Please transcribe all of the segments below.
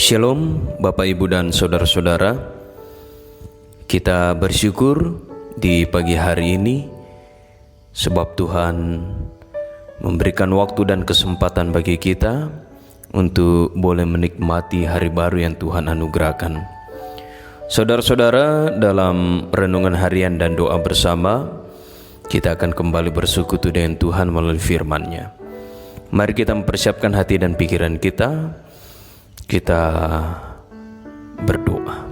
Shalom Bapak Ibu dan Saudara-saudara. Kita bersyukur di pagi hari ini sebab Tuhan memberikan waktu dan kesempatan bagi kita untuk boleh menikmati hari baru yang Tuhan anugerahkan. Saudara-saudara, dalam renungan harian dan doa bersama, kita akan kembali bersekutu dengan Tuhan melalui firman-Nya. Mari kita mempersiapkan hati dan pikiran kita. Kita berdoa.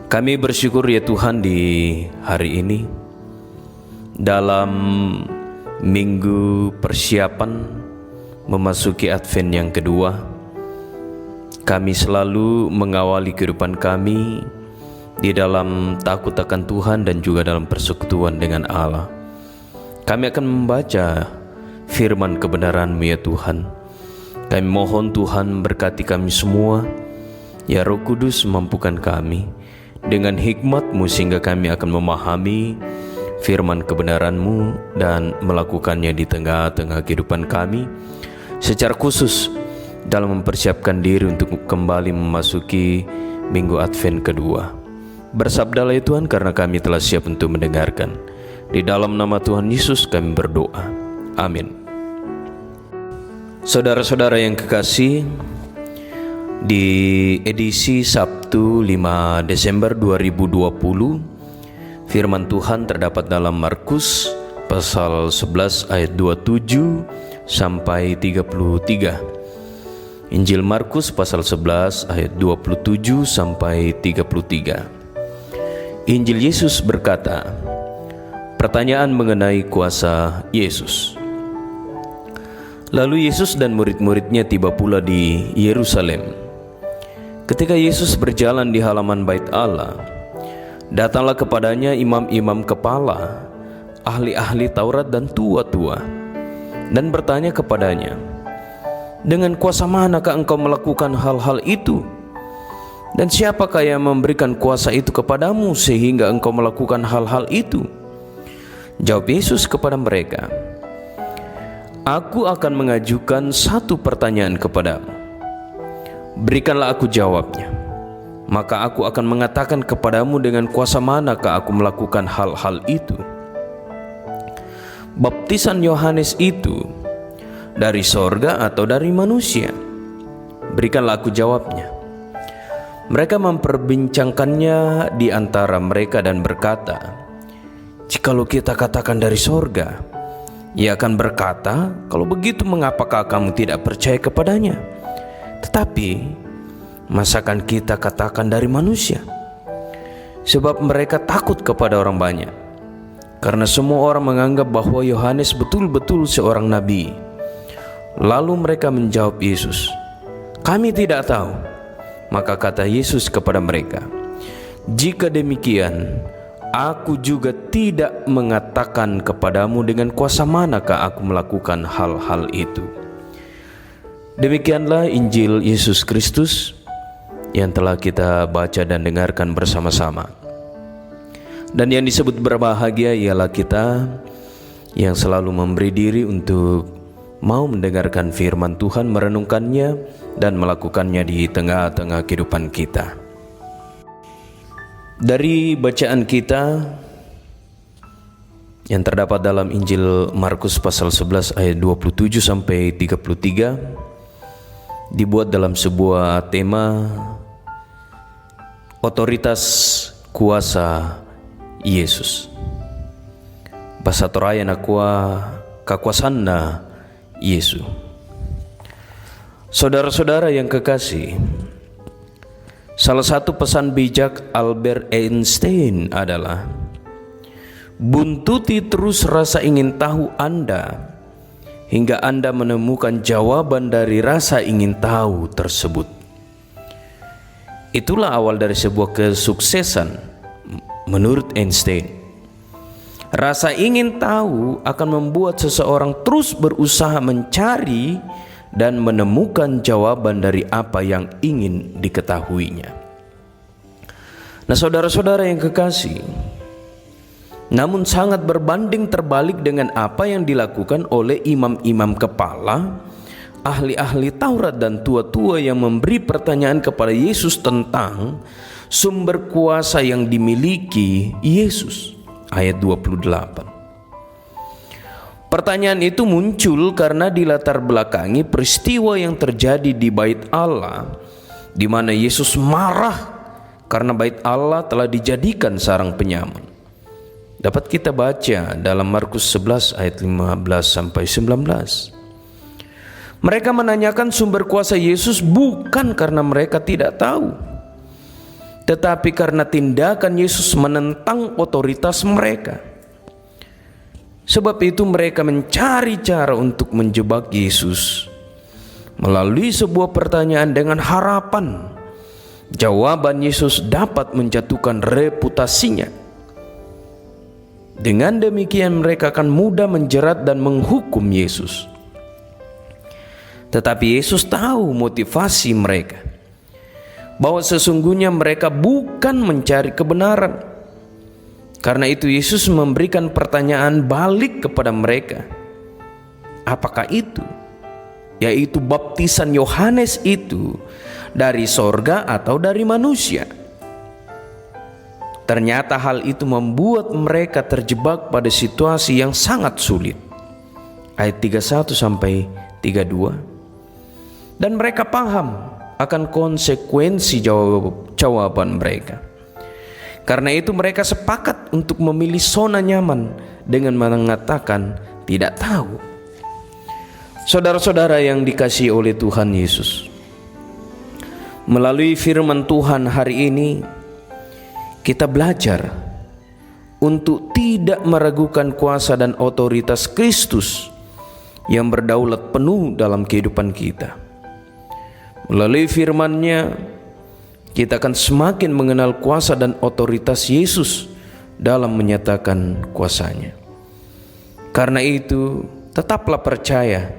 Kami bersyukur ya Tuhan di hari ini, dalam minggu persiapan memasuki Advent yang kedua, kami selalu mengawali kehidupan kami di dalam takut akan Tuhan dan juga dalam persekutuan dengan Allah. Kami akan membaca firman kebenaran-Mu ya Tuhan. Kami mohon Tuhan berkati kami semua, ya Roh Kudus mampukan kami dengan hikmat-Mu sehingga kami akan memahami firman kebenaran-Mu dan melakukannya di tengah-tengah kehidupan kami, secara khusus dalam mempersiapkan diri untuk kembali memasuki minggu Advent kedua. Bersabdalah ya Tuhan, karena kami telah siap untuk mendengarkan. Di dalam nama Tuhan Yesus kami berdoa. Amin. Saudara-saudara yang kekasih, di edisi Sabtu 5 Desember 2020, firman Tuhan terdapat dalam Markus pasal 11 ayat 27 sampai 33. Injil Markus pasal 11 ayat 27 sampai 33. Injil Yesus berkata, pertanyaan mengenai kuasa Yesus. Lalu Yesus dan murid-muridnya tiba pula di Yerusalem. Ketika Yesus berjalan di halaman bait Allah, datanglah kepadanya imam-imam kepala, ahli-ahli Taurat dan tua-tua, dan bertanya kepadanya, dengan kuasa manakah engkau melakukan hal-hal itu? Dan siapakah yang memberikan kuasa itu kepadamu sehingga engkau melakukan hal-hal itu? Jawab Yesus kepada mereka, aku akan mengajukan satu pertanyaan kepadamu. Berikanlah aku jawabnya. Maka aku akan mengatakan kepadamu dengan kuasa manakah aku melakukan hal-hal itu. Baptisan Yohanes itu dari sorga atau dari manusia? Berikanlah aku jawabnya. Mereka memperbincangkannya di antara mereka dan berkata, jikalau kita katakan dari sorga, ia akan berkata, kalau begitu mengapakah kamu tidak percaya kepadanya? Tetapi, masakan kita katakan dari manusia? Sebab mereka takut kepada orang banyak, karena semua orang menganggap bahwa Yohanes betul-betul seorang nabi. Lalu mereka menjawab Yesus, kami tidak tahu. Maka kata Yesus kepada mereka, jika demikian, aku juga tidak mengatakan kepadamu dengan kuasa manakah aku melakukan hal-hal itu. Demikianlah Injil Yesus Kristus yang telah kita baca dan dengarkan bersama-sama. Dan yang disebut berbahagia ialah kita yang selalu memberi diri untuk mau mendengarkan firman Tuhan, merenungkannya dan melakukannya di tengah-tengah kehidupan kita. Dari bacaan kita yang terdapat dalam Injil Markus pasal 11 ayat 27 sampai 33 dibuat dalam sebuah tema otoritas kuasa Yesus. Basa Toraya nakua kakuasanna Yesus. Saudara-saudara yang kekasih, salah satu pesan bijak Albert Einstein adalah buntuti terus rasa ingin tahu Anda hingga Anda menemukan jawaban dari rasa ingin tahu tersebut. Itulah awal dari sebuah kesuksesan menurut Einstein. Rasa ingin tahu akan membuat seseorang terus berusaha mencari dan menemukan jawaban dari apa yang ingin diketahuinya. Nah, saudara-saudara yang kekasih, namun sangat berbanding terbalik dengan apa yang dilakukan oleh imam-imam kepala, ahli-ahli Taurat dan tua-tua yang memberi pertanyaan kepada Yesus tentang sumber kuasa yang dimiliki Yesus. Ayat 28. Pertanyaan itu muncul karena dilatar belakangi peristiwa yang terjadi di Bait Allah, di mana Yesus marah karena Bait Allah telah dijadikan sarang penyamun. Dapat kita baca dalam Markus 11 ayat 15 sampai 19. Mereka menanyakan sumber kuasa Yesus bukan karena mereka tidak tahu, tetapi karena tindakan Yesus menentang otoritas mereka. Sebab itu mereka mencari cara untuk menjebak Yesus melalui sebuah pertanyaan dengan harapan jawaban Yesus dapat menjatuhkan reputasinya. Dengan demikian mereka akan mudah menjerat dan menghukum Yesus. Tetapi Yesus tahu motivasi mereka, bahwa sesungguhnya mereka bukan mencari kebenaran. Karena itu Yesus memberikan pertanyaan balik kepada mereka. Apakah itu? Yaitu baptisan Yohanes itu dari sorga atau dari manusia? Ternyata hal itu membuat mereka terjebak pada situasi yang sangat sulit. Ayat 31 sampai 32. Dan mereka paham akan konsekuensi jawaban mereka. Karena itu mereka sepakat untuk memilih zona nyaman dengan mengatakan tidak tahu. Saudara-saudara yang dikasihi oleh Tuhan Yesus, melalui firman Tuhan hari ini kita belajar untuk tidak meragukan kuasa dan otoritas Kristus yang berdaulat penuh dalam kehidupan kita. Melalui firman-Nya kita akan semakin mengenal kuasa dan otoritas Yesus dalam menyatakan kuasa-Nya. Karena itu, tetaplah percaya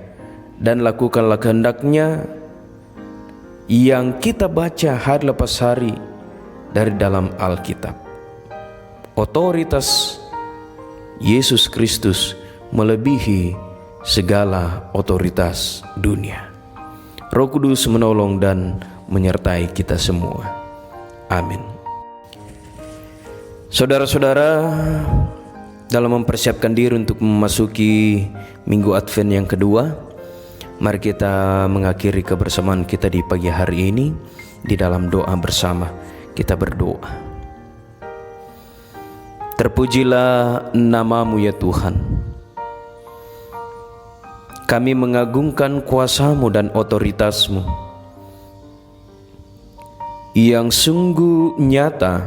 dan lakukanlah kehendak-Nya yang kita baca hari lepas hari dari dalam Alkitab. Otoritas Yesus Kristus melebihi segala otoritas dunia. Roh Kudus menolong dan menyertai kita semua. Amin. Saudara-saudara, dalam mempersiapkan diri untuk memasuki Minggu Advent yang kedua, mari kita mengakhiri kebersamaan kita di pagi hari ini di dalam doa bersama. Kita berdoa. Terpujilah nama-Mu ya Tuhan. Kami mengagungkan kuasa-Mu dan otoritas-Mu yang sungguh nyata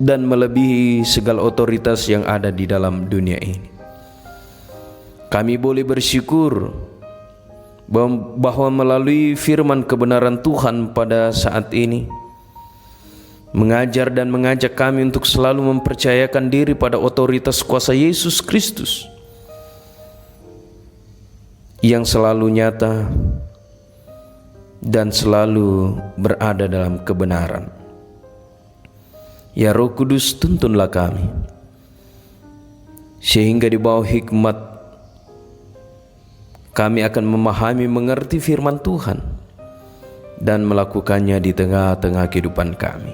dan melebihi segala otoritas yang ada di dalam dunia ini. Kami boleh bersyukur bahwa melalui firman kebenaran Tuhan pada saat ini mengajar dan mengajak kami untuk selalu mempercayakan diri pada otoritas kuasa Yesus Kristus yang selalu nyata dan selalu berada dalam kebenaran. Ya Roh Kudus, tuntunlah kami sehingga di bawah hikmat kami akan memahami, mengerti firman Tuhan dan melakukannya di tengah-tengah kehidupan kami.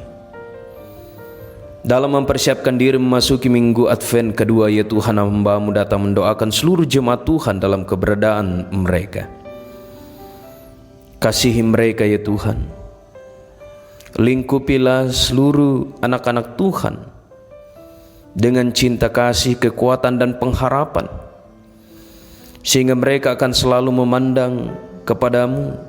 Dalam mempersiapkan diri memasuki Minggu Advent kedua, ya Tuhan, hamba-Mu datang mendoakan seluruh jemaat Tuhan dalam keberadaan mereka. Kasihi mereka ya Tuhan. Lingkupilah seluruh anak-anak Tuhan dengan cinta kasih, kekuatan dan pengharapan, sehingga mereka akan selalu memandang kepada-Mu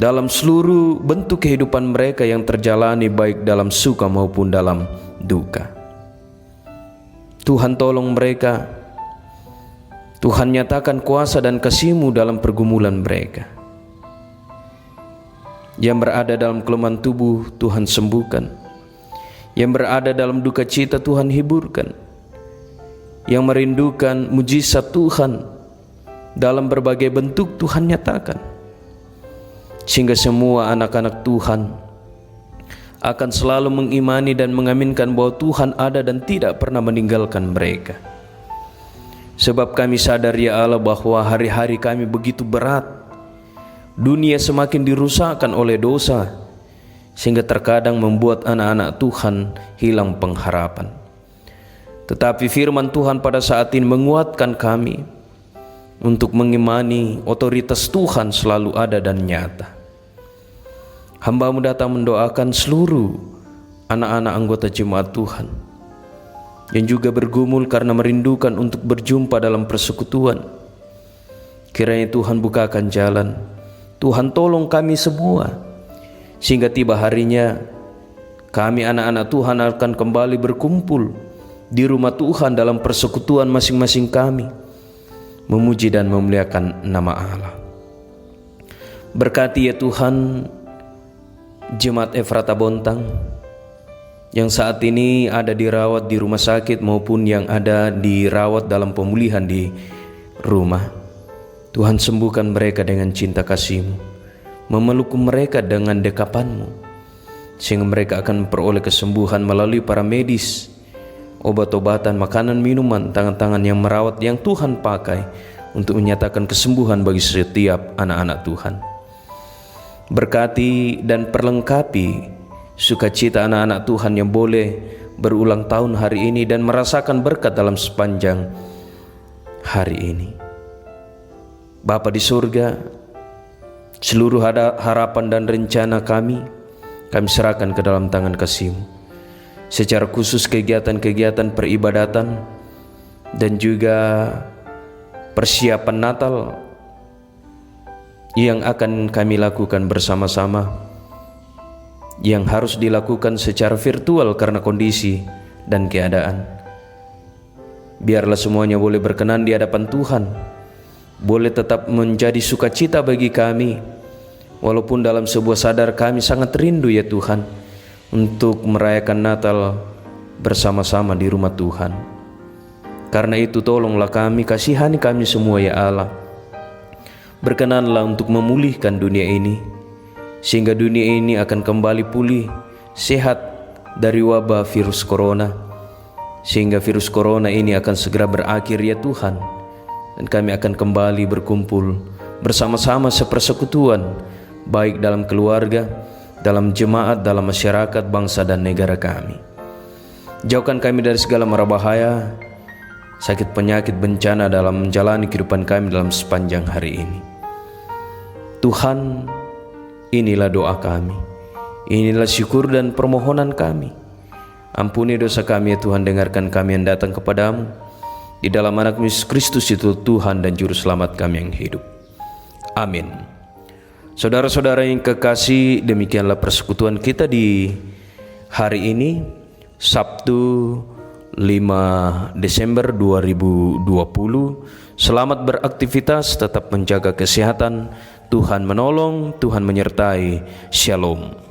dalam seluruh bentuk kehidupan mereka yang terjalani, baik dalam suka maupun dalam duka. Tuhan, tolong mereka. Tuhan, nyatakan kuasa dan kasih-Mu dalam pergumulan mereka. Yang berada dalam kelemahan tubuh, Tuhan sembuhkan. Yang berada dalam duka cita, Tuhan hiburkan. Yang merindukan mujizat Tuhan dalam berbagai bentuk, Tuhan nyatakan. Sehingga semua anak-anak Tuhan akan selalu mengimani dan mengaminkan bahwa Tuhan ada dan tidak pernah meninggalkan mereka. Sebab kami sadar ya Allah bahwa hari-hari kami begitu berat. Dunia semakin dirusakkan oleh dosa, sehingga terkadang membuat anak-anak Tuhan hilang pengharapan. Tetapi firman Tuhan pada saat ini menguatkan kami untuk mengimani otoritas Tuhan selalu ada dan nyata. Hamba-Mu datang mendoakan seluruh anak-anak anggota jemaat Tuhan yang juga bergumul karena merindukan untuk berjumpa dalam persekutuan. Kiranya Tuhan bukakan jalan, Tuhan tolong kami semua, sehingga tiba harinya kami anak-anak Tuhan akan kembali berkumpul di rumah Tuhan dalam persekutuan masing-masing kami, memuji dan memuliakan nama Allah. Berkati ya Tuhan Jemaat Efrata Bontang yang saat ini ada dirawat di rumah sakit maupun yang ada dirawat dalam pemulihan di rumah. Tuhan sembuhkan mereka dengan cinta kasih-Mu, memeluk mereka dengan dekapan-Mu, sehingga mereka akan memperoleh kesembuhan melalui para medis, obat-obatan, makanan, minuman, tangan-tangan yang merawat yang Tuhan pakai untuk menyatakan kesembuhan bagi setiap anak-anak Tuhan. Berkati dan perlengkapi sukacita anak-anak Tuhan yang boleh berulang tahun hari ini dan merasakan berkat dalam sepanjang hari ini. Bapa di surga, seluruh harapan dan rencana kami serahkan ke dalam tangan kasih-Mu. Secara khusus kegiatan-kegiatan peribadatan dan juga persiapan Natal yang akan kami lakukan bersama-sama, yang harus dilakukan secara virtual karena kondisi dan keadaan. Biarlah semuanya boleh berkenan di hadapan Tuhan, boleh tetap menjadi sukacita bagi kami, walaupun dalam sebuah sadar kami sangat rindu ya Tuhan untuk merayakan Natal bersama-sama di rumah Tuhan. Karena itu tolonglah kami, kasihani kami semua ya Allah. Berkenanlah untuk memulihkan dunia ini, sehingga dunia ini akan kembali pulih, sehat dari wabah virus corona, sehingga virus corona ini akan segera berakhir ya Tuhan, dan kami akan kembali berkumpul bersama-sama sepersekutuan, baik dalam keluarga, dalam jemaat, dalam masyarakat, bangsa dan negara kami. Jauhkan kami dari segala mara bahaya, sakit, penyakit, bencana dalam menjalani kehidupan kami dalam sepanjang hari ini. Tuhan, inilah doa kami, inilah syukur dan permohonan kami. Ampuni dosa kami ya Tuhan, dengarkan kami yang datang kepadamu. Di dalam anak Yesus Kristus itu Tuhan dan Juru Selamat kami yang hidup. Amin. Saudara-saudara yang kekasih, demikianlah persekutuan kita di hari ini, Sabtu 5 Desember 2020. Selamat beraktivitas, tetap menjaga kesehatan. Tuhan menolong, Tuhan menyertai. Shalom.